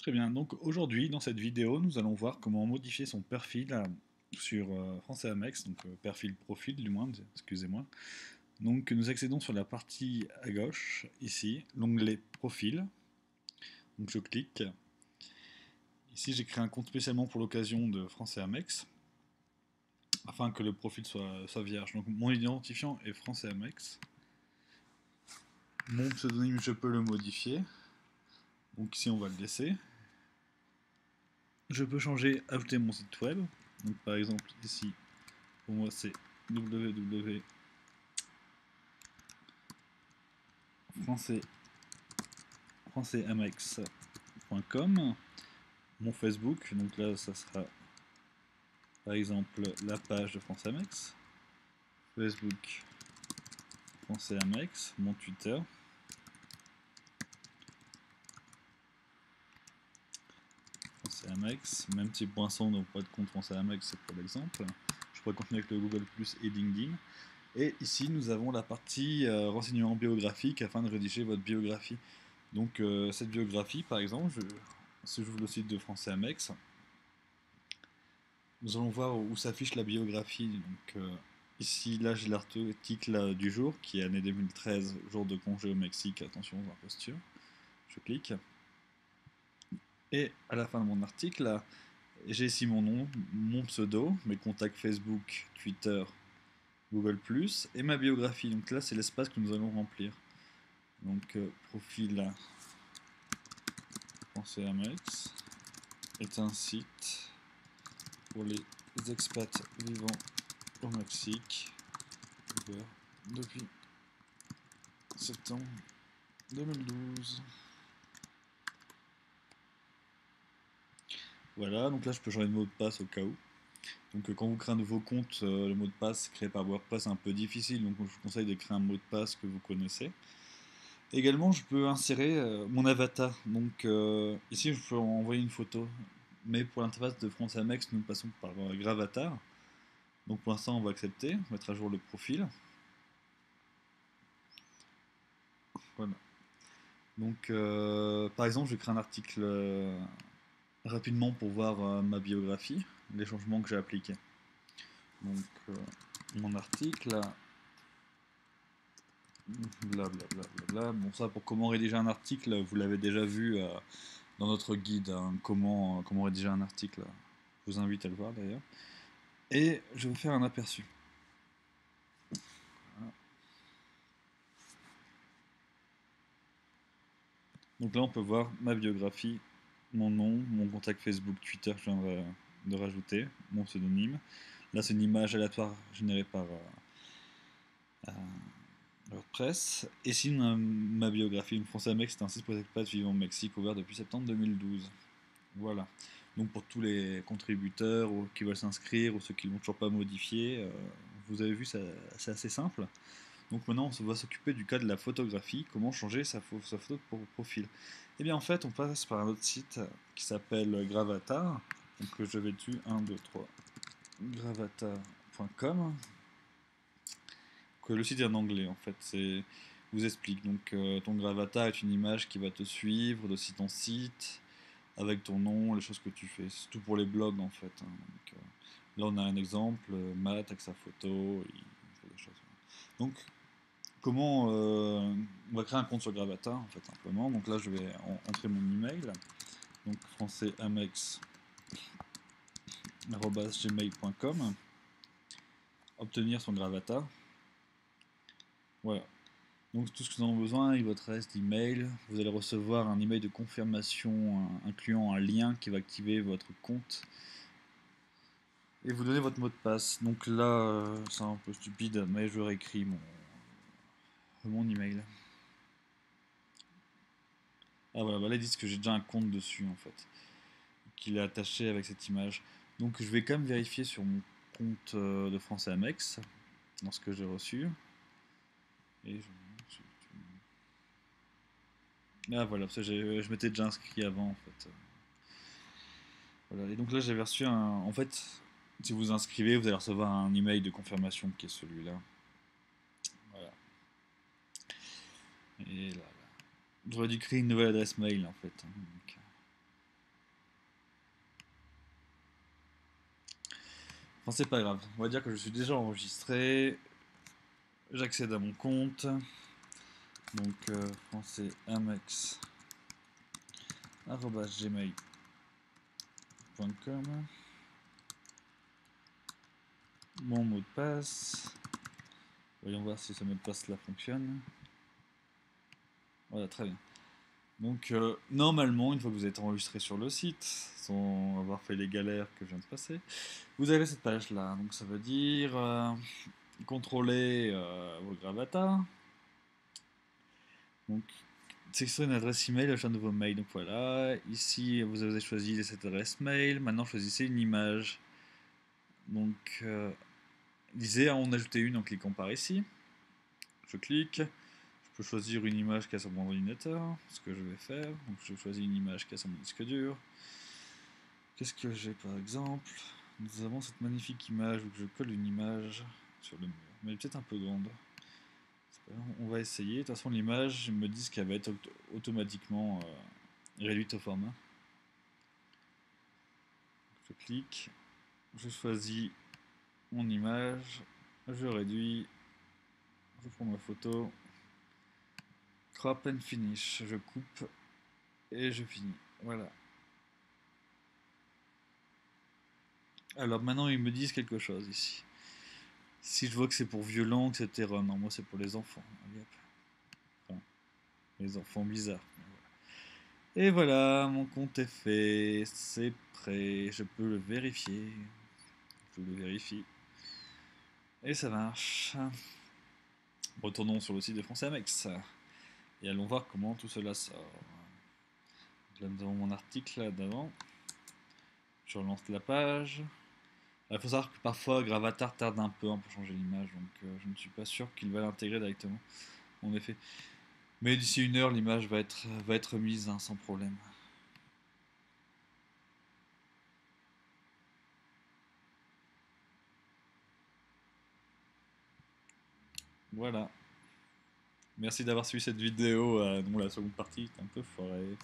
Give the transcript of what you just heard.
Très bien, donc aujourd'hui dans cette vidéo nous allons voir comment modifier son perfil sur Français Amex, donc perfil profil du moins, excusez-moi. Donc nous accédons sur la partie à gauche, ici, l'onglet profil, donc je clique. Ici j'ai créé un compte spécialement pour l'occasion de Français Amex, afin que le profil soit vierge. Donc mon identifiant est Français Amex, mon pseudonyme je peux le modifier, donc ici on va le laisser. Je peux changer, ajouter mon site web, donc par exemple ici, pour moi c'est www.françaisamex.com. Mon Facebook, donc là ça sera par exemple la page de France Amex, Facebook Français Amex, mon Twitter, Français Amex, même petit poinçon, donc pas de compte Français Amex, c'est pour l'exemple. Je pourrais continuer avec le Google Plus et LinkedIn. Et ici nous avons la partie renseignements biographiques afin de rédiger votre biographie. Donc cette biographie par exemple, si j'ouvre le site de Français Amex, nous allons voir où s'affiche la biographie. Donc, ici, là, j'ai l'article du jour qui est année 2013, jour de congé au Mexique. Attention à la posture. Je clique. Et à la fin de mon article, j'ai ici mon nom, mon pseudo, mes contacts Facebook, Twitter, Google, et ma biographie. Donc là, c'est l'espace que nous allons remplir. Donc, profil Français Amex est un site pour les expats vivant au Mexique, ouvert depuis septembre 2012. Voilà, donc là je peux changer de mot de passe au cas où. Donc quand vous créez un nouveau compte, le mot de passe créé par WordPress est un peu difficile, donc je vous conseille de créer un mot de passe que vous connaissez. Également, je peux insérer mon avatar. Donc ici, je peux envoyer une photo. Mais pour l'interface de France Amex, nous passons par Gravatar. Donc pour l'instant, on va accepter, mettre à jour le profil. Voilà. Donc par exemple, je vais créer un article rapidement pour voir ma biographie, les changements que j'ai appliqués. Donc mon article, blablabla. Bon, ça pour comment rédiger un article, vous l'avez déjà vu dans notre guide, hein, comment rédiger un article. Je vous invite à le voir d'ailleurs. Et je vais faire un aperçu. Voilà. Donc là, on peut voir ma biographie, mon nom, mon contact Facebook, Twitter que je viens de rajouter, mon pseudonyme. Là, c'est une image aléatoire générée par WordPress. Et sinon, ma biographie, une Français Mex, c'est un site pour les expats vivant au Mexique, ouvert depuis septembre 2012. Voilà. Donc pour tous les contributeurs ou qui veulent s'inscrire ou ceux qui ne l'ont toujours pas modifié, vous avez vu, c'est assez simple. Donc maintenant, on va s'occuper du cas de la photographie, comment changer sa photo de profil. Et bien en fait, on passe par un autre site qui s'appelle Gravatar. Donc je vais dessus, 1, 2, 3, gravatar.com. Que le site est en anglais en fait, c'est vous explique. Donc ton gravatar est une image qui va te suivre de site en site, avec ton nom, les choses que tu fais. C'est tout pour les blogs en fait, hein. Donc, là on a un exemple, Matt avec sa photo, il fait des choses. Donc comment on va créer un compte sur Gravatar en fait simplement. Donc là je vais entrer mon email, donc françaisamex@gmail.com, obtenir son Gravatar. Voilà. Donc tout ce que nous avons besoin est votre adresse d'email. Vous allez recevoir un email de confirmation incluant un lien qui va activer votre compte. Et vous donnez votre mot de passe. Donc là, c'est un peu stupide, mais je réécris mon email. Ah voilà, bah là ils disent que j'ai déjà un compte dessus en fait, qu'il est attaché avec cette image. Donc je vais quand même vérifier sur mon compte de Français Amex, dans ce que j'ai reçu. Et ah voilà, parce que je m'étais déjà inscrit avant en fait. Voilà. Et donc là j'avais reçu un. En fait, si vous vous inscrivez, vous allez recevoir un email de confirmation qui est celui-là. Voilà. Et là, j'aurais dû créer une nouvelle adresse mail en fait, hein. Donc, Enfin, c'est pas grave. On va dire que je suis déjà enregistré. J'accède à mon compte. Donc, françaisamex@gmail.com. Mon mot de passe. Voyons voir si ce mot de passe là fonctionne. Voilà, très bien. Donc, normalement, une fois que vous êtes enregistré sur le site, sans avoir fait les galères que je viens de passer, vous avez cette page là. Donc, ça veut dire contrôler vos gravatas. Donc, sélectionnez une adresse email, achat un nouveau mail. Donc voilà, ici vous avez choisi cette adresse mail. Maintenant, choisissez une image. Donc, lisez en ajouter une en cliquant par ici. Je clique. Je peux choisir une image qui est sur mon ordinateur, ce que je vais faire. Donc, je choisis une image qui est sur mon disque dur. Qu'est-ce que j'ai par exemple? Nous avons cette magnifique image où je colle une image sur le mur, mais elle est peut-être un peu grande. On va essayer. De toute façon, l'image me dit qu'elle va être automatiquement réduite au format. Je clique, je choisis mon image, je réduis, je prends ma photo, crop and finish, je coupe et je finis. Voilà. Alors maintenant ils me disent quelque chose ici. Si je vois que c'est pour violent, etc. Non, moi c'est pour les enfants. Allez, hop. Enfin, les enfants bizarres. Et voilà, mon compte est fait, c'est prêt, je peux le vérifier. Je le vérifie. Et ça marche. Retournons sur le site de Français Amex et allons voir comment tout cela sort. Là nous avons mon article là d'avant. Je relance la page. Il faut savoir que parfois Gravatar tarde un peu pour changer l'image, donc je ne suis pas sûr qu'il va l'intégrer directement. En effet. Mais d'ici 1 heure, l'image va être mise sans problème. Voilà. Merci d'avoir suivi cette vidéo dont la seconde partie est un peu foirée.